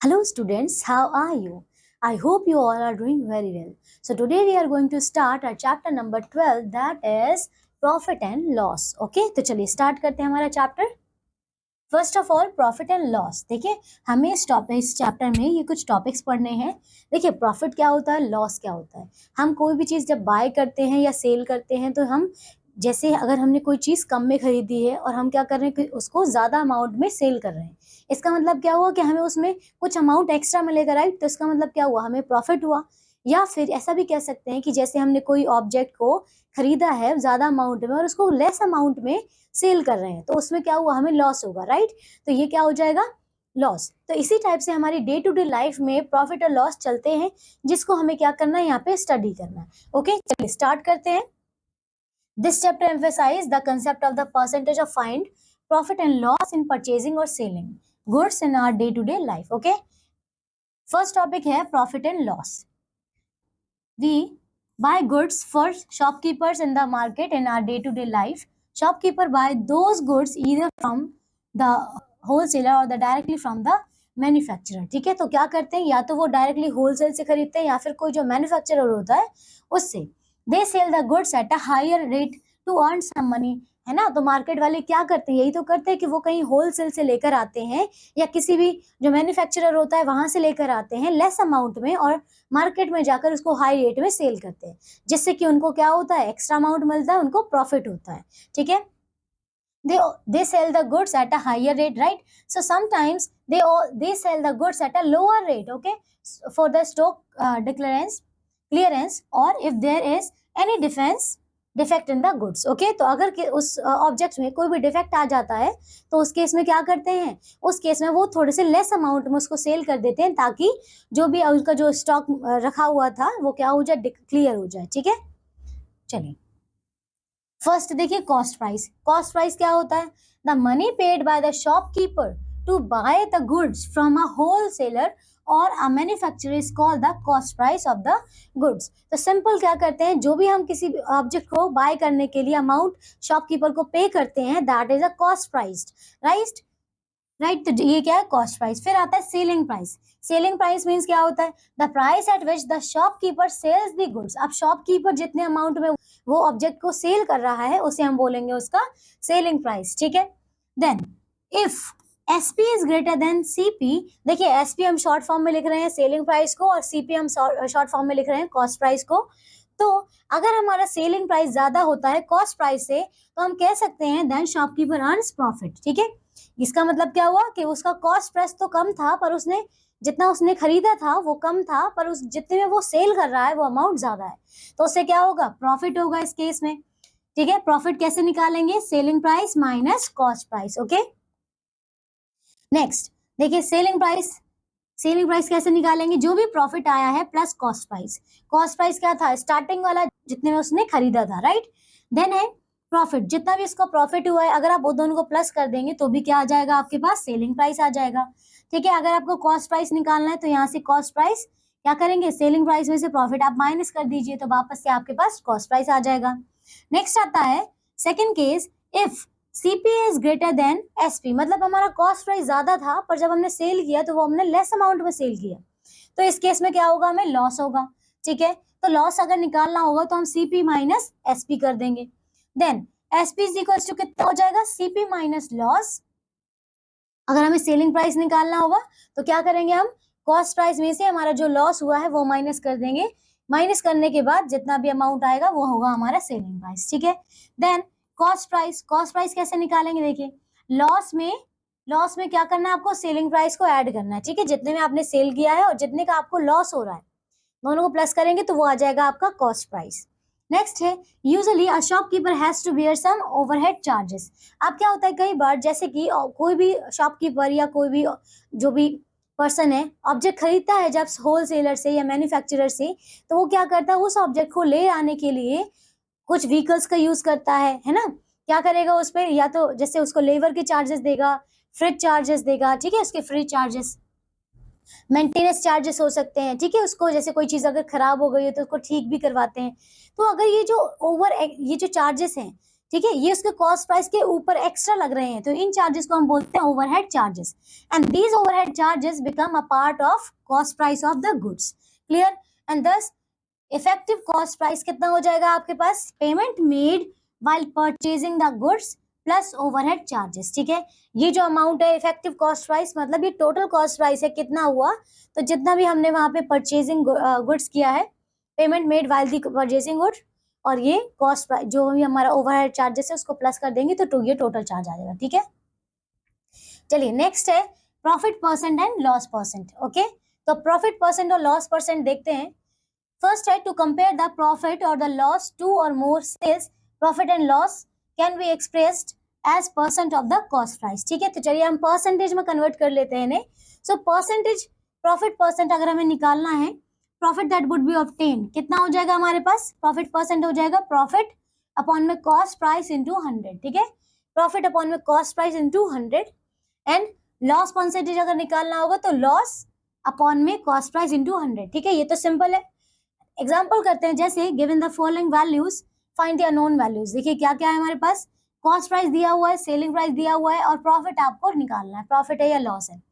Hello students, how are you? I hope you all are doing very well. So today we are going to start our chapter number 12, that is profit and loss. Okay, तो चलिए start करते हैं हमारा chapter. First of all profit and loss. देखिए हमें इस chapter में ये कुछ टॉपिक्स पढ़ने हैं. देखिए प्रॉफिट क्या होता है, लॉस क्या होता है. हम कोई भी चीज़ जब बाय करते हैं या सेल करते हैं तो हम जैसे अगर हमने कोई चीज़ कम में खरीदी है और हम क्या कर रहे हैं कि उसको ज़्यादा अमाउंट में सेल कर रहे हैं, इसका मतलब क्या हुआ कि हमें उसमें कुछ अमाउंट एक्स्ट्रा मिलेगा, राइट. तो इसका मतलब क्या हुआ, हमें प्रॉफिट हुआ. या फिर ऐसा भी कह सकते हैं कि जैसे हमने कोई ऑब्जेक्ट को खरीदा है ज़्यादा अमाउंट में और उसको लेस अमाउंट में सेल कर रहे हैं, तो उसमें क्या हुआ, हमें लॉस होगा, राइट. तो ये क्या हो जाएगा, लॉस. तो इसी टाइप से हमारी डे टू डे लाइफ में प्रॉफिट और लॉस चलते हैं, जिसको हमें क्या करना है, यहाँ पे स्टडी करना है. ओके, चलिए स्टार्ट करते हैं. This chapter emphasize the concept of the percentage of find profit and loss in purchasing और selling goods in our day to day life. Okay, first topic है profit and loss. We buy goods for shopkeepers in the market in our day-to-day life. Shopkeeper buy those goods either from the wholesaler or the directly from the manufacturer. ठीक है, तो क्या करते हैं, या तो वो डायरेक्टली होलसेल से खरीदते हैं या फिर कोई जो मैन्युफैक्चरर होता है उससे. They sell the goods at a higher rate to earn some money, है ना. तो मार्केट वाले क्या करते हैं, यही तो करते हैं कि वो कहीं होलसेल से लेकर आते हैं या किसी भी जो मैन्युफैक्चरर होता है वहां से लेकर आते हैं लेस अमाउंट में और मार्केट में जाकर उसको हाई रेट में सेल करते हैं, जिससे कि उनको क्या होता है, एक्स्ट्रा अमाउंट मिलता है, उनको प्रॉफिट होता है. ठीक है, they sell the goods at a higher rate, right. So sometimes they sell the goods at a lower rate, okay, for the stock clearance or if there is any defect in the goods. Okay, तो अगर उस object में कोई भी defect आ जाता है तो उस केस में क्या करते हैं, उस केस में वो थोड़े से लेस अमाउंट में उसको सेल कर देते हैं ताकि जो भी उसका जो स्टॉक रखा हुआ था वो क्या हो जाए, क्लियर हो जाए. ठीक है, चलिए फर्स्ट देखिए कॉस्ट प्राइस. कॉस्ट प्राइस क्या होता है, the money paid by the shopkeeper to buy the goods from a wholesaler और a manufacturer is called the cost price of the goods. तो सिंपल क्या करते हैं, जो भी हम किसी ऑब्जेक्ट को बाय करने के लिए अमाउंट शॉपकीपर को पे करते हैं, that is a cost price, right. तो ये क्या है, कॉस्ट प्राइस. फिर आता है selling price. Selling price means क्या होता है, the price at which the shopkeeper sells the goods. अब शॉपकीपर जितने अमाउंट में वो ऑब्जेक्ट को सेल कर रहा है उसे हम बोलेंगे उसका सेलिंग प्राइस. ठीक है, then if SP is greater than CP. देखिए SP हम शॉर्ट फॉर्म में लिख रहे हैं सेलिंग प्राइस को और CP हम शॉर्ट फॉर्म में लिख रहे हैं कॉस्ट प्राइस को. तो अगर हमारा सेलिंग प्राइस ज्यादा होता है कॉस्ट प्राइस से तो हम कह सकते हैं देन शॉपकीपर अर्न्स प्रॉफिट. ठीक है, इसका मतलब क्या हुआ कि उसका कॉस्ट प्राइस तो कम था पर उसने जितना उसने खरीदा था वो कम था, पर उस जितने में वो सेल कर रहा है वो अमाउंट ज्यादा है, तो उससे क्या होगा, प्रॉफिट होगा इस केस में. ठीक है, प्रॉफिट कैसे निकालेंगे, selling price minus cost price. Okay, next देखिए सेलिंग प्राइस कैसे निकालेंगे, जो भी प्रॉफिट आया है plus cost price. Cost price क्या था, स्टार्टिंग वाला जितने में उसने खरीदा था, राइट. देन है प्रॉफिट, जितना भी इसका प्रॉफिट हुआ है अगर आप वो दोनों को प्लस कर देंगे तो भी क्या आ जाएगा, आपके पास सेलिंग प्राइस आ जाएगा. ठीक है, अगर आपको कॉस्ट प्राइस निकालना है तो यहाँ से कॉस्ट प्राइस क्या करेंगे, सेलिंग प्राइस में से प्रॉफिट आप माइनस कर दीजिए तो वापस से आपके पास कॉस्ट प्राइस आ जाएगा. नेक्स्ट आता है second case, if CP is greater then SP. मतलब हमारा कॉस्ट प्राइस ज्यादा था पर जब हमने सेल किया तो वो हमने लेस अमाउंट में सेल किया, तो इस केस में क्या होगा, हमें लॉस होगा. ठीक है, तो लॉस अगर निकालना होगा तो हम CP माइनस SP कर देंगे. Then SP is equal to कितना हो जाएगा, CP माइनस लॉस. अगर हमें सेलिंग प्राइस निकालना होगा तो क्या करेंगे, हम कॉस्ट प्राइस में से हमारा जो लॉस हुआ है वो माइनस कर देंगे. माइनस करने के बाद जितना भी अमाउंट आएगा वो होगा हमारा सेलिंग प्राइस. ठीक है, देन कॉस्ट प्राइस कैसे निकालेंगे, देखिए लॉस में क्या करना है आपको, सेलिंग प्राइस को ऐड करना है. ठीक है, जितने में आपने सेल किया है और जितने का आपको लॉस हो रहा है दोनों को प्लस करेंगे तो वो आ जाएगा आपका कॉस्ट प्राइस. नेक्स्ट है usually a shopkeeper has to bear some overhead charges. अब क्या होता है कई बार, जैसे कि कोई भी शॉपकीपर या कोई भी जो भी पर्सन है ऑब्जेक्ट खरीदता है जब होलसेलर से या मैन्युफैक्चरर से, तो वो क्या करता है उस ऑब्जेक्ट को ले आने के लिए कुछ व्हीकल्स का यूज करता है ना. क्या करेगा उस पर, या तो जैसे उसको लेबर के चार्जेस देगा, फ्रिज चार्जेस देगा, ठीक है, उसके फ्री चार्जेस, मेंटेनेंस चार्जेस हो सकते हैं. ठीक है, उसको जैसे कोई चीज अगर खराब हो गई है तो उसको ठीक भी करवाते हैं. तो अगर ये जो चार्जेस हैं ठीक है, ये उसके कॉस्ट प्राइस के ऊपर एक्स्ट्रा लग रहे हैं, तो इन चार्जेस को हम बोलते हैं overhead charges, and these overhead charges become a part of cost price of the goods. Clear? And thus effective cost price कितना हो जाएगा आपके पास? Payment made while purchasing the goods plus overhead charges. ठीक है, ये जो अमाउंट है इफेक्टिव कॉस्ट प्राइस, मतलब ये टोटल कॉस्ट प्राइस है, कितना हुआ, तो जितना भी हमने वहां पे परचेजिंग गुड्स किया है, पेमेंट मेड व्हाइल दी परचेजिंग गुड्स, और ये कॉस्ट प्राइस जो भी हमारा ओवरहेड चार्जेस है उसको प्लस कर देंगे तो ये टोटल चार्ज आ जाएगा। ठीक है, चलिए नेक्स्ट है profit percent and loss percent. Okay, तो प्रॉफिट परसेंट और लॉस परसेंट देखते हैं। फर्स्ट है टू कंपेयर द प्रॉफिट और द लॉस टू और more sales, profit and loss can be expressed as percent of the cost price. ठीक है, तो चलिए हम परसेंटेज में कन्वर्ट कर लेते हैं इन्हें। सो परसेंटेज प्रॉफिट परसेंट अगर हमें निकालना है, profit that would be obtained, कितना हो जाएगा हमारे पास? प्रॉफिट परसेंट हो जाएगा प्रॉफिट अपॉन में कॉस्ट प्राइस इनटू 100। ठीक है, प्रॉफिट अपॉन में cost price into 100, and loss percentage अगर निकालना होगा तो लॉस अपॉन में कॉस्ट प्राइस इनटू 100। ठीक है, ये तो सिंपल है। एग्जाम्पल करते हैं, जैसे given the following values find the unknown values. देखिए क्या क्या है हमारे पास, कॉस्ट प्राइस दिया हुआ है, सेलिंग प्राइस दिया हुआ है, और प्रॉफिट आपको निकालना है, प्रॉफिट है या लॉस है।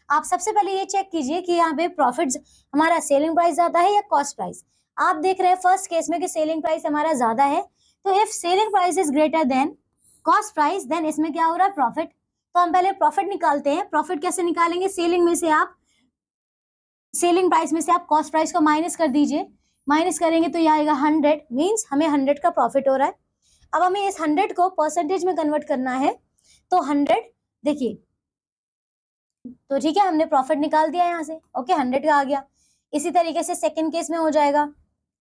आप सबसे पहले ये चेक कीजिए कि यहाँ पे प्रॉफिट हमारा सेलिंग प्राइस ज्यादा है या कॉस्ट प्राइस। आप देख रहे हैं फर्स्ट केस में कि सेलिंग प्राइस हमारा ज्यादा है, तो if selling price is greater than cost price, then इसमें क्या हो रहा है? प्रॉफिट। तो हम पहले प्रॉफिट निकालते हैं। प्रॉफिट कैसे निकालेंगे? सेलिंग में से आप, सेलिंग प्राइस में से आप कॉस्ट प्राइस को माइनस कर दीजिए, माइनस करेंगे तो ये आएगा 100, मीन्स हमें 100 का प्रॉफिट हो रहा है। अब हमें इस 100 को परसेंटेज में कन्वर्ट करना है, तो 100 देखिए, तो ठीक है हमने प्रॉफिट निकाल दिया यहाँ से। ओके, 100 का आ गया। इसी तरीके से सेकंड केस में हो जाएगा।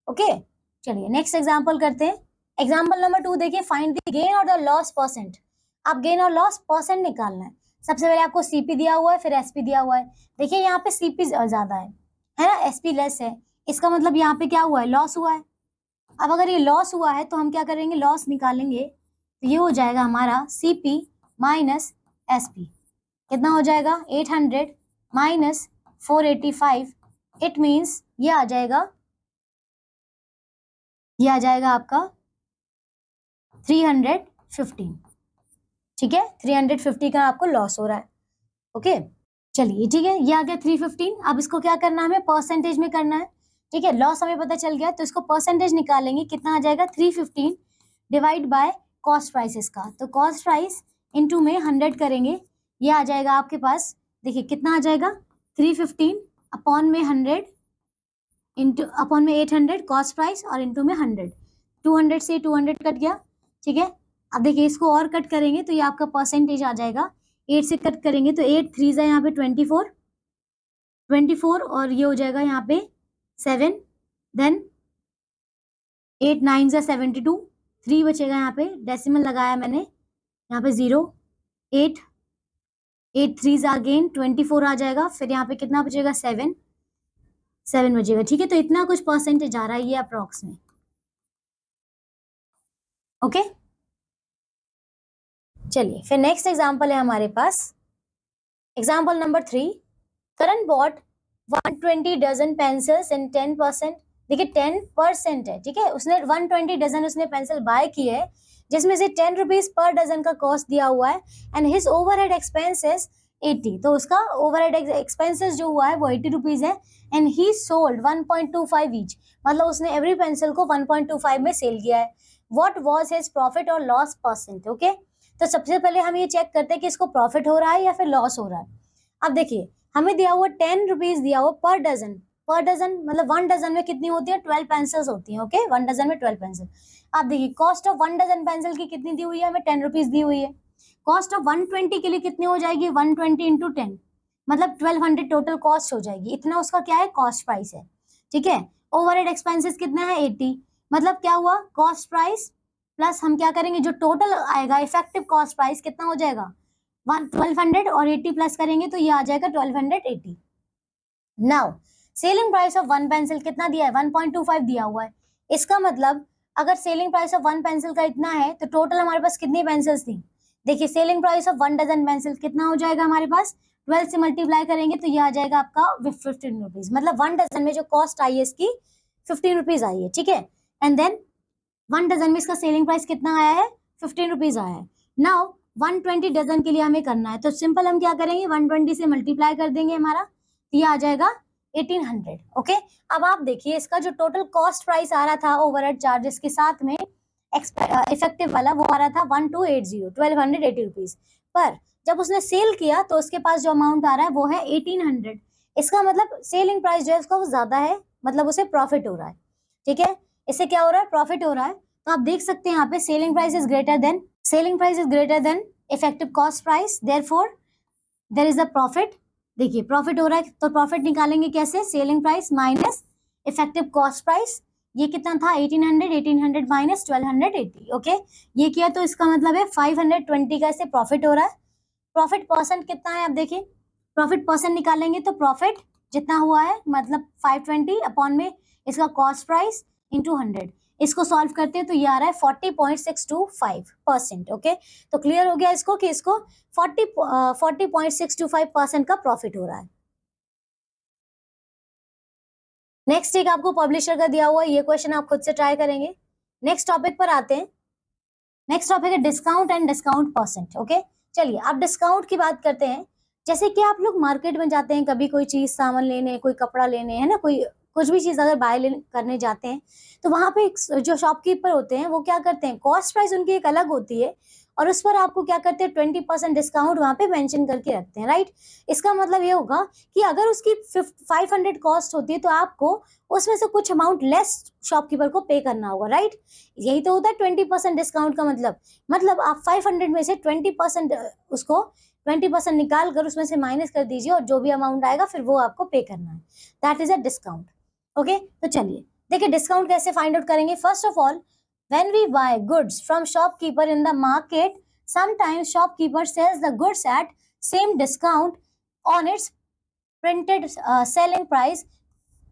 ओके, चलिए नेक्स्ट एग्जांपल करते हैं। एग्जांपल नंबर 2 देखिए, फाइंड द गेन और द लॉस परसेंट। आप गेन और लॉस परसेंट निकालना है। सबसे पहले आपको सीपी दिया हुआ है, फिर एसपी दिया हुआ है। देखिए यहाँ पे सीपी ज्यादा है ना, एसपी लेस है, इसका मतलब यहाँ पे क्या हुआ है? लॉस हुआ है। अब अगर ये लॉस हुआ है तो हम क्या करेंगे? लॉस निकालेंगे, तो ये हो जाएगा हमारा सीपी माइनस एसपी। कितना हो जाएगा? 800 माइनस 485, इट मीन्स ये आ जाएगा, ये आ जाएगा आपका 315। ठीक है, 350 का आपको लॉस हो रहा है। ओके, चलिए ठीक है, ये आ गया 315। अब इसको क्या करना है? हमें परसेंटेज में करना है। ठीक है, लॉस हमें पता चल गया, तो इसको परसेंटेज निकालेंगे। कितना आ जाएगा? 315 डिवाइड बाय कॉस्ट प्राइस का, तो कॉस्ट प्राइस इनटू में 100 करेंगे, ये आ जाएगा आपके पास। देखिए कितना आ जाएगा? 315 अपॉन में 100 इंटू अपॉन में 800 कॉस्ट प्राइस, और इंटू में 100, 200 से 200 कट गया। ठीक है, अब देखिए इसको और कट करेंगे तो ये आपका परसेंटेज आ जाएगा। 8 से कट करेंगे तो 8 3 यहाँ पे 24, और ये हो जाएगा यहाँ पे 7, देन 8 9 72, 3 बचेगा यहाँ पे, डेसिमल लगाया मैंने, यहाँ पे 0, 8 3 अगेन 24 आ जाएगा, फिर यहाँ पे कितना बचेगा? 7 बचेगा। ठीक है, तो इतना कुछ परसेंटेज आ रहा है ये अप्रॉक्स में। ओके, चलिए फिर नेक्स्ट एग्जांपल है हमारे पास। एग्जांपल नंबर 3, करण बॉट 120 डजन पेंसिल्स इन 10%। देखिए 10% है। ठीक है, उसने 120 डजन उसने पेंसिल बाय की है, जिसमें से 10 रुपीज पर डजन का कॉस्ट दिया हुआ है, एंड हिज ओवरहेड एक्सपेंसेस 80। तो उसका ओवरहेड एक्सपेंसेस जो हुआ है वो 80 रुपीज है, एंड ही सोल्ड 1.25 ईच, मतलब उसने एवरी पेंसिल को 1.25 में सेल किया है। व्हाट वाज हिज प्रॉफिट और लॉस परसेंट? ओके, तो सबसे पहले हम ये चेक करते हैं कि इसको प्रॉफिट हो रहा है या फिर लॉस हो रहा है। अब देखिए हमें दिया हुआ 10 रुपीज दिया हुआ पर डजन, पर डजन मतलब 1 डजन में कितनी होती है? 12 पेंसिल्स होती हैं। ओके, 1 डजन में 12 पेंसिल। अब देखिए कॉस्ट ऑफ 1 डजन पेंसिल की कितनी दी हुई है? हमें 10 रुपीज दी हुई है। कॉस्ट ऑफ 120 के लिए कितनी हो जाएगी? 120 इंटू 10, मतलब 1200 टोटल कॉस्ट हो जाएगी। इतना उसका क्या है? कॉस्ट प्राइस है। ठीक है, ओवरहेड एक्सपेंसेस कितना है? 80, मतलब क्या हुआ? कॉस्ट प्राइस प्लस हम क्या करेंगे, जो टोटल आएगा इफेक्टिव कॉस्ट प्राइस कितना हो जाएगा? 1200, और 80 प्लस करेंगे तो ये आ जाएगा 1280। Now selling price of 1 pencil कितना दिया है? 1.25 दिया हुआ है। इसका मतलब अगर सेलिंग प्राइस ऑफ 1 पेंसिल का इतना है तो टोटल हमारे पास कितनी पेंसिल्स थी? देखिए selling price of 1 dozen pencil कितना हो जाएगा हमारे पास? 12 से मल्टीप्लाई करेंगे तो ये आ जाएगा आपका 15 रुपीज, मतलब 1 डजन में जो कॉस्ट आई है इसकी 15 रुपीज आई है। ठीक है, एंड देन 1 डजन में इसका सेलिंग प्राइस कितना आया है? 15 रुपीज आया है। नाउ 120 डजन के लिए हमें करना है, तो सिंपल हम क्या करेंगे, 120 से मल्टीप्लाई कर देंगे हमारा, ये आ जाएगा 1800। ओके, अब आप देखिए इसका जो टोटल कॉस्ट प्राइस आ रहा था ओवरहेड चार्जेस के साथ में इफेक्टिव वाला, वो आ रहा था 1280 रुपीज, पर जब उसने सेल किया तो उसके पास जो अमाउंट आ रहा है वो है 1800। इसका मतलब सेलिंग प्राइस जो है उसका वो ज्यादा है, मतलब उसे प्रॉफिट हो रहा है। ठीक है, इससे क्या हो रहा है, प्रॉफिट हो रहा है। तो आप देख सकते हैं यहाँ पे selling price is greater than effective cost price, therefore there is a profit. देखिए प्रॉफिट हो रहा है, तो प्रॉफिट निकालेंगे कैसे, selling price minus effective cost price. ये कितना था 1800 माइनस 1280। ओके, ये किया तो इसका मतलब है 520 का इससे प्रॉफिट हो रहा है। प्रॉफिट परसेंट कितना है, अब देखिए प्रॉफिट परसेंट निकालेंगे तो प्रॉफिट जितना हुआ है मतलब 520 अपॉन में इसका कॉस्ट प्राइस इंटू 100, इसको सॉल्व करते हैं तो ये आ रहा है 40.625%। ओके, तो क्लियर हो गया इसको कि इसको 40.625% का प्रॉफिट हो रहा है। नेक्स्ट एक आपको पब्लिशर का दिया हुआ है, ये क्वेश्चन आप खुद से ट्राई करेंगे। नेक्स्ट टॉपिक पर आते हैं। नेक्स्ट टॉपिक है discount and discount percent. Okay, चलिए अब डिस्काउंट की बात करते हैं। जैसे कि आप लोग मार्केट में जाते हैं कभी कोई चीज सामान लेने, कोई कपड़ा लेने, है ना, कोई कुछ भी चीज अगर बाय करने जाते हैं तो वहां पे जो शॉपकीपर होते हैं वो क्या करते हैं, कॉस्ट प्राइस उनकी एक अलग होती है और उस पर आपको क्या करते हैं 20% डिस्काउंट वहां पे मेंशन करके रखते हैं, राइट। इसका मतलब ये होगा कि अगर उसकी 500 कॉस्ट होती है तो आपको उसमें से कुछ अमाउंट लेस शॉपकीपर को पे करना होगा, राइट। यही तो होता है 20% डिस्काउंट का मतलब आप 500 में से 20% उसको 20% निकाल कर उसमें से माइनस कर दीजिए और जो भी अमाउंट आएगा फिर वो आपको पे करना है, that is a discount. Okay, तो चलिए देखिए डिस्काउंट कैसे फाइंड आउट करेंगे। First of all, when we buy goods from shopkeeper in the market, sometimes shopkeeper sells the goods at same discount on its printed selling price,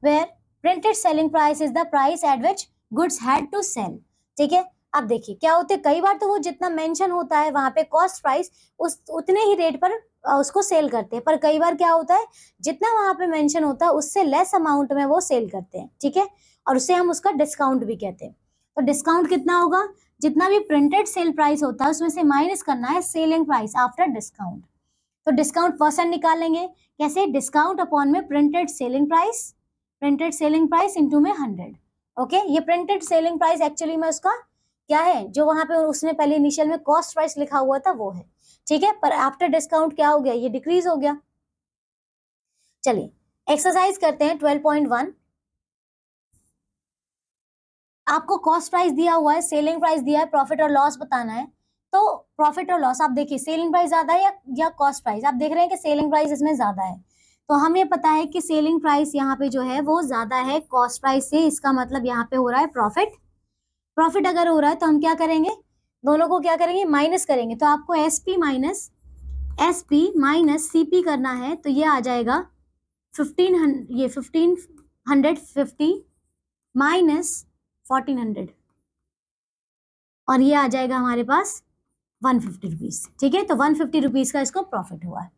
where printed selling price is the price at which goods had to sell। ठीक है, अब देखिए क्या होते हैं, कई बार तो वो जितना मेंशन होता है वहां पे कॉस्ट प्राइस उस उतने ही रेट पर उसको सेल करते हैं, पर कई बार क्या होता है जितना वहां पे मेंशन होता है उससे लेस अमाउंट में वो सेल करते हैं। ठीक है, और उससे हम उसका डिस्काउंट भी कहते हैं। तो डिस्काउंट कितना होगा, जितना भी प्रिंटेड सेल प्राइस होता है उसमें से माइनस करना है सेलिंग प्राइस आफ्टर डिस्काउंट। तो डिस्काउंट परसेंट निकालेंगे कैसे, डिस्काउंट अपॉन में प्रिंटेड सेलिंग प्राइस इंटू में 100। ओके, ये प्रिंटेड सेलिंग प्राइस एक्चुअली में उसका क्या है, जो वहां पे उसने पहले इनिशियल में कॉस्ट प्राइस लिखा हुआ था वो है। ठीक है, पर आफ्टर डिस्काउंट क्या हो गया, ये डिक्रीज हो गया। चलिए एक्सरसाइज करते हैं 12.1। आपको कॉस्ट प्राइस दिया हुआ है, सेलिंग प्राइस दिया है, प्रॉफिट और लॉस बताना है। तो प्रॉफिट और लॉस आप देखिए सेलिंग प्राइस ज्यादा है या कॉस्ट प्राइस, आप देख रहे हैं कि सेलिंग प्राइस इसमें ज्यादा है, तो हमें पता है कि सेलिंग प्राइस यहाँ पे जो है वो ज्यादा है कॉस्ट प्राइस से, इसका मतलब यहाँ पे हो रहा है प्रॉफिट अगर हो रहा है तो हम क्या करेंगे, दोनों को क्या करेंगे, माइनस करेंगे। तो आपको एसपी माइनस सीपी करना है, तो ये आ जाएगा 1550 माइनस 1400 और ये आ जाएगा हमारे पास 150 रुपीज। ठीक है, तो 150 रुपीज का इसको प्रॉफिट हुआ है।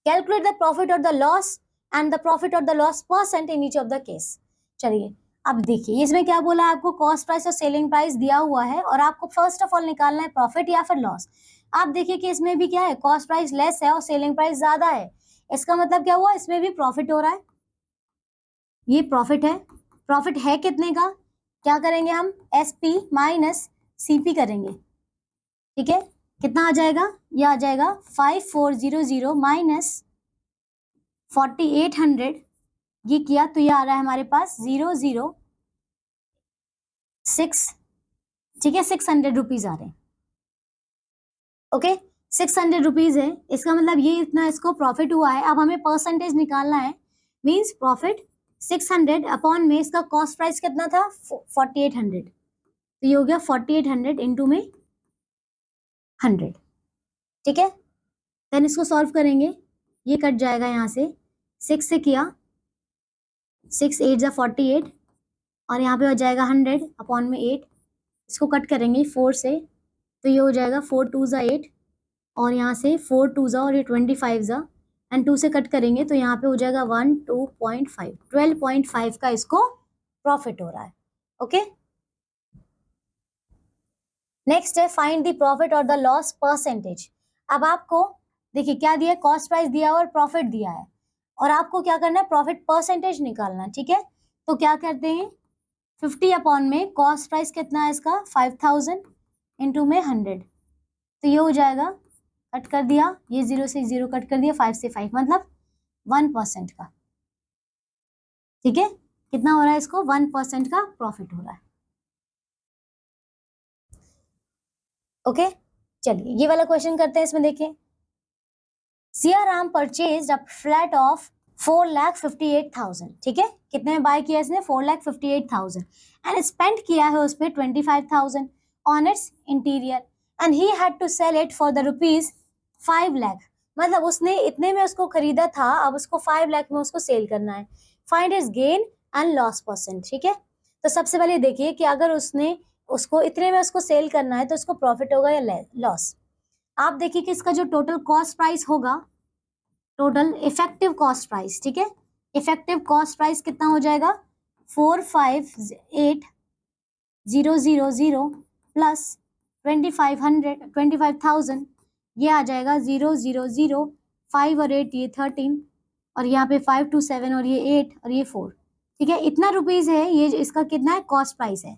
कैलकुलेट द प्रॉफिट और the loss and the profit और the loss percent in each of the case. चलिए अब देखिए इसमें क्या बोला, आपको कॉस्ट प्राइस और सेलिंग प्राइस दिया हुआ है और आपको फर्स्ट ऑफ ऑल निकालना है प्रॉफिट या फिर लॉस। आप देखिए कि इसमें भी क्या है, कॉस्ट प्राइस लेस है और सेलिंग प्राइस ज्यादा है, इसका मतलब क्या हुआ, इसमें भी प्रॉफिट हो रहा है, ये प्रॉफिट है। प्रॉफिट है कितने का, क्या करेंगे हम, एसपी माइनस सीपी करेंगे। ठीक है, कितना आ जाएगा, ये आ जाएगा 5400 माइनस 4800, ये किया तो ये आ रहा है हमारे पास 006। ठीक है, 600 रुपीज आ रहे हैं। ओके, 600 रुपीज है, इसका मतलब ये इतना इसको प्रॉफिट हुआ है। अब हमें परसेंटेज निकालना है, मींस प्रॉफिट 600 अपॉन में इसका कॉस्ट प्राइस कितना था 4800, तो ये हो गया 4800 इंटू में 100। ठीक है, देन इसको सॉल्व करेंगे, ये कट जाएगा यहाँ से, 6 से किया 6 8 जा 48 और यहाँ पे हो जाएगा 100 अपॉन में 8, इसको कट करेंगे 4 से, तो ये हो जाएगा 4 2 जा 8 और यहाँ से 4 2 जा और ये 25 जा एंड 2 से कट करेंगे तो यहाँ पे हो जाएगा 12.5 12.5 का इसको प्रॉफिट हो रहा है। ओके, नेक्स्ट है फाइंड द प्रॉफिट और द लॉस परसेंटेज। अब आपको देखिए क्या दिया है, कॉस्ट प्राइस दिया है और प्रॉफिट दिया है, और आपको क्या करना है, प्रॉफिट परसेंटेज निकालना है, ठीक है। तो क्या करते हैं, 50 अपॉन में कॉस्ट प्राइस कितना है इसका 5000 इंटू में 100, तो ये हो जाएगा, कट कर दिया, ये 0 से 0 कट कर दिया, 5 से 5 मतलब 1% का, ठीक है। कितना हो रहा है इसको, 1% का प्रॉफिट हो रहा है। ओके चलिए ये वाला क्वेश्चन करते हैं, इसमें देखिए Siyaram purchase a flat of 4,58,000, ठीक है, कितने में बाय किया इसने 4,58,000 एंड स्पेंड किया है उस पर 25,000 on its interior and he had to sell it for the rupees 5 lakh, मतलब उसने इतने में उसको खरीदा था, अब उसको 5 लाख में उसको सेल करना है। Find is gain and loss percent, ठीक है। तो सबसे पहले देखिए कि अगर उसने उसको इतने में उसको सेल करना है तो उसको प्रॉफिट होगा या लॉस। आप देखिए कि इसका जो टोटल कॉस्ट प्राइस होगा, टोटल इफेक्टिव कॉस्ट प्राइस, ठीक है, इफेक्टिव कॉस्ट प्राइस कितना हो जाएगा 458,000 प्लस 25,000, ये आ जाएगा 0,005 और 8 ये 13 और यहाँ पे 5 2 7 और ये 8 और ये 4, ठीक है, इतना रुपीज है ये, इसका कितना है कॉस्ट प्राइस है।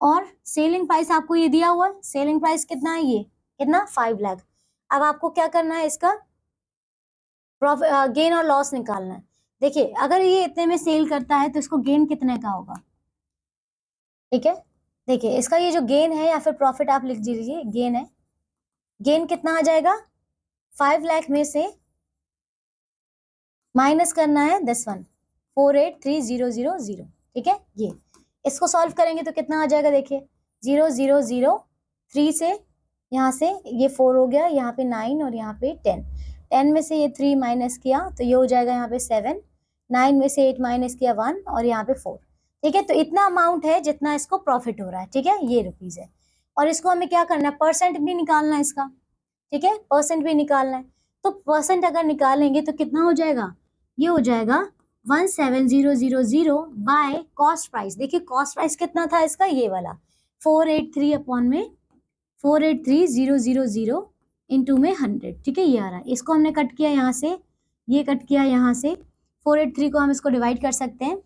और सेलिंग प्राइस आपको ये दिया हुआ है, सेलिंग प्राइस कितना है, ये कितना 5 लाख। अब आपको क्या करना है, इसका प्रॉफिट गेन और लॉस निकालना है। देखिए अगर ये इतने में सेल करता है तो इसको गेन कितने का होगा, ठीक है। देखिए इसका ये जो गेन है या फिर प्रॉफिट आप लिख दीजिए, गेन है, गेन कितना आ जाएगा 5 लाख में से माइनस करना है 483,000, ठीक है। ये इसको सॉल्व करेंगे तो कितना आ जाएगा, देखिए 0,003 से यहाँ से ये 4 हो गया, यहाँ पे 9 और यहाँ पे 10, 10 में से ये 3 माइनस किया तो ये हो जाएगा यहाँ पे 7, 9 में से 8 माइनस किया 1 और यहाँ पे 4, ठीक है। तो इतना अमाउंट है जितना इसको प्रॉफिट हो रहा है, ठीक है, ये रुपीज है। और इसको हमें क्या करना है, परसेंट भी निकालना है इसका, ठीक है, परसेंट भी निकालना है। तो परसेंट अगर निकालेंगे तो कितना हो जाएगा, ये हो जाएगा 17,000 बाय कॉस्ट प्राइस। देखिए कॉस्ट प्राइस कितना था इसका, ये वाला 483 अपॉन में 483,000 इंटू में 100, ठीक है, ये आ रहा है। इसको हमने कट किया यहाँ से, ये कट किया यहाँ से, 483 को हम इसको डिवाइड कर सकते हैं,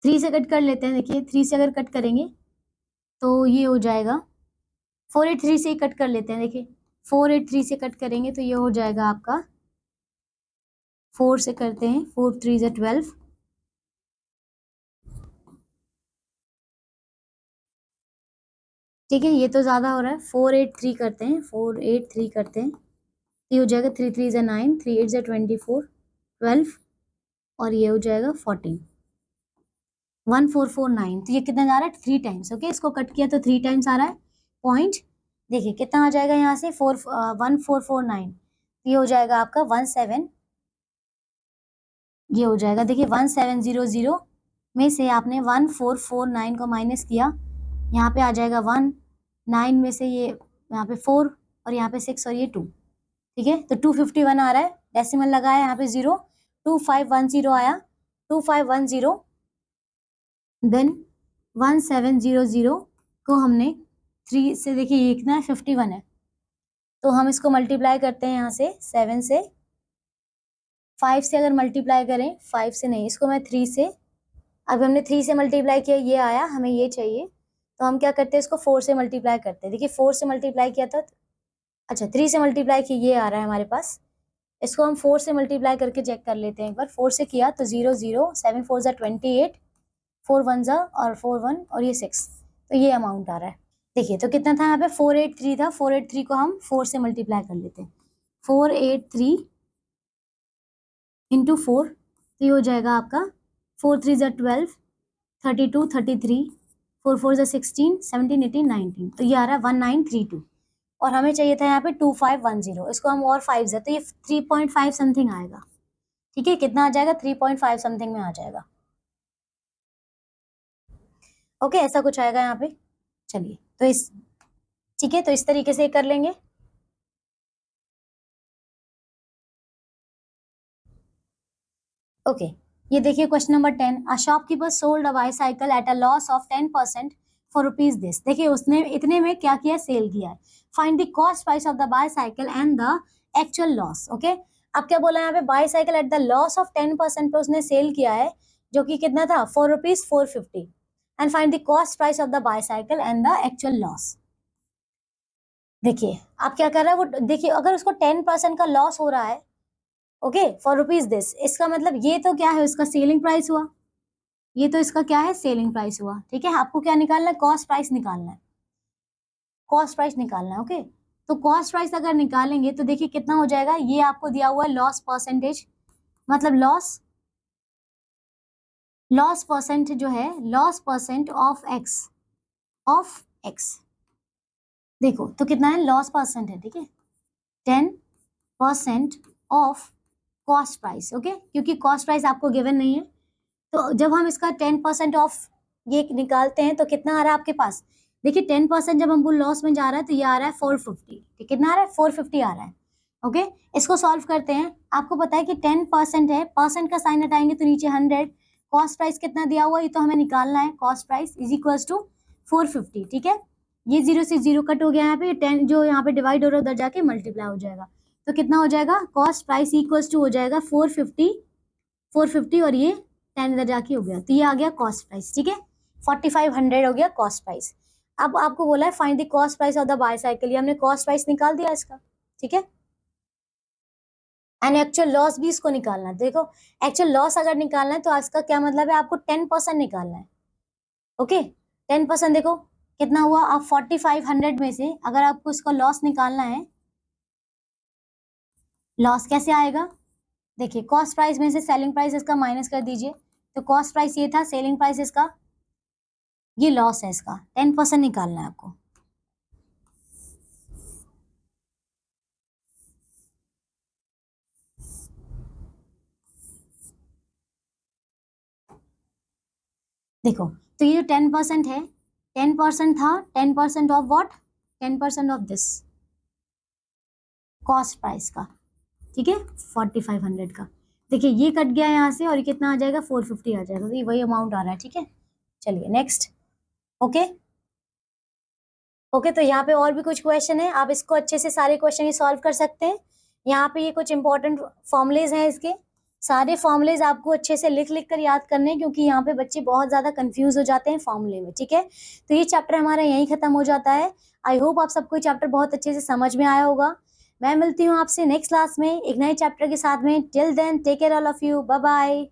3 से कट कर लेते हैं। देखिए 3 से अगर कट करेंगे तो ये हो जाएगा, 483 से ही कट कर लेते हैं। देखिए 483 से कट करेंगे तो ये हो जाएगा आपका, 4 से करते हैं, 4 3 ज़ा 12, ठीक है, ये तो ज़्यादा हो रहा है, 483 करते हैं, 483 करते हैं, ये हो जाएगा 3 3 ज़ा 9, 3 8 ज़ा 24, 12 और ये हो जाएगा 14, 1449, तो ये कितना जा रहा है 3 टाइम्स, ओके। इसको कट किया तो 3 टाइम्स आ रहा है पॉइंट। देखिए कितना आ जाएगा यहाँ से 1449, ये हो जाएगा आपका 17, ये हो जाएगा, देखिए 1700 में से आपने 1449 को माइनस किया, यहाँ पे आ जाएगा 1, 9 में से ये यहाँ पे 4 और यहाँ पे 6 और ये 2, ठीक है। तो 251 आ रहा है, डेसिमल लगाया यहाँ पे 0, 2510 आया, 2510 देन 1700 को हमने 3 से, देखिए ये कितना है 51 है, तो हम इसको मल्टीप्लाई करते हैं यहाँ से 7 से, 5 से अगर मल्टीप्लाई करें, 5 से नहीं, इसको मैं 3 से, अब हमने 3 से मल्टीप्लाई किया, ये आया, हमें ये चाहिए, तो हम क्या करते हैं, इसको 4 से मल्टीप्लाई करते हैं। देखिए 4 से मल्टीप्लाई किया था, अच्छा 3 से मल्टीप्लाई किया, ये आ रहा है हमारे पास, इसको हम 4 से मल्टीप्लाई करके चेक कर लेते हैं एक बार। 4 से किया तो 0 0 7 4 ज़ा 28, 4 1 ज़ा और 4 1 और ये 6, तो ये अमाउंट आ रहा है। देखिए तो कितना था यहाँ पे 483 था, 483 को हम 4 से मल्टीप्लाई कर लेते हैं, 483 इंटू 4, तो ये हो जाएगा आपका 4 3 ज़ा 12, 32 33, 4 4 ज़ा 16, 17 18 19, तो ये आ रहा है 1932 और हमें चाहिए था यहाँ पे 2510, इसको हम और 5 ज़ा, तो ये 3.5 समथिंग आएगा, ठीक है, कितना आ जाएगा 3.5 समथिंग में आ जाएगा, ओके, ऐसा कुछ आएगा यहाँ पे। चलिए तो इस, ठीक है, तो इस तरीके से कर लेंगे। ओके ये देखिए question number 10, a shopkeeper sold a bicycle at a loss of 10% for rupees this. देखिए उसने इतने में क्या किया, सेल किया है। Find the cost price of the bicycle and the actual loss. Okay, अब क्या बोला यहाँ पे, bicycle at the loss of 10% पे उसने सेल किया है, जो कि कितना था, 4 rupees 450। And find the cost price of the bicycle and the actual loss. देखिए आप क्या कर रहा है वो, देखिए अगर उसको 10% का लॉस हो रहा है, ओके, फॉर रुपीज दिस, इसका मतलब ये तो क्या है, उसका सेलिंग प्राइस हुआ, ये तो इसका क्या है, सेलिंग प्राइस हुआ। ठीक है, आपको क्या निकालना है, कॉस्ट प्राइस निकालना है, कॉस्ट प्राइस निकालना है। ओके, तो कॉस्ट प्राइस अगर निकालेंगे तो देखिए कितना हो जाएगा, ये आपको दिया हुआ है लॉस परसेंटेज, मतलब लॉस, लॉस परसेंट जो है, loss percent of x, of x. देखो तो कितना है, लॉस परसेंट है, ठीक है, 10% ऑफ कॉस्ट प्राइस। ओके, क्योंकि कॉस्ट प्राइस आपको गिवन नहीं है, तो जब हम इसका 10% ऑफ ये निकालते हैं तो कितना आ रहा है आपके पास, देखिए 10% जब हमको लॉस में जा रहा है तो ये आ रहा है 450। ठीक, कितना आ रहा है, 450 आ रहा है। ओके, इसको सॉल्व करते हैं। आपको पता है कि 10% है, परसेंट का साइन हटाएंगे तो नीचे 100, कॉस्ट प्राइस कितना दिया हुआ, ये तो हमें निकालना है, cost price is equal to 450। ठीक है, ये 0 से 0 कट हो गया, यहाँ पे 10 जो यहाँ पे डिवाइड हो रहा है उधर जाके मल्टीप्लाई हो जाएगा, तो कितना हो जाएगा, कॉस्ट प्राइस इक्वल टू हो जाएगा 450 और ये 10 इधर जाके हो गया, तो ये आ गया कॉस्ट प्राइस। ठीक है, 4500 हो गया कॉस्ट प्राइस। अब आपको बोला है find the cost price of the bicycle, ये हमने कॉस्ट प्राइस निकाल दिया इसका। ठीक है, एंड एक्चुअल लॉस भी इसको निकालना है। देखो एक्चुअल लॉस अगर निकालना है तो इसका क्या मतलब है, आपको 10% निकालना है। ओके, 10% देखो कितना हुआ, आप 4500 में से अगर आपको इसका लॉस निकालना है, लॉस कैसे आएगा, देखिए कॉस्ट प्राइस में से सेलिंग प्राइस इसका माइनस कर दीजिए, तो कॉस्ट प्राइस ये था, सेलिंग प्राइस इसका, ये लॉस है, इसका 10% निकालना है आपको। देखो तो ये जो 10% है, 10% था, 10% of what, 10% of this cost price का। ठीक है, 4500 का, देखिए ये कट गया यहाँ से और ये कितना आ जाएगा, 450 आ जाएगा, तो ये वही अमाउंट आ रहा है। ठीक है, चलिए नेक्स्ट। ओके ओके, तो यहाँ पे और भी कुछ क्वेश्चन है, आप इसको अच्छे से सारे क्वेश्चन ही सॉल्व कर सकते हैं। यहाँ पे ये कुछ इंपॉर्टेंट फॉर्मुलेज हैं, इसके सारे फॉर्मुलेज आपको अच्छे से लिख लिख कर याद करने हैं, क्योंकि यहाँ पे बच्चे बहुत ज्यादा कंफ्यूज हो जाते हैं फॉर्मूले में। ठीक है, तो ये चैप्टर हमारा यहीं खत्म हो जाता है। आई होप आप सबको चैप्टर बहुत अच्छे से समझ में आया होगा। मैं मिलती हूँ आपसे नेक्स्ट क्लास में एक नए चैप्टर के साथ में। Till then take care all of you, bye bye.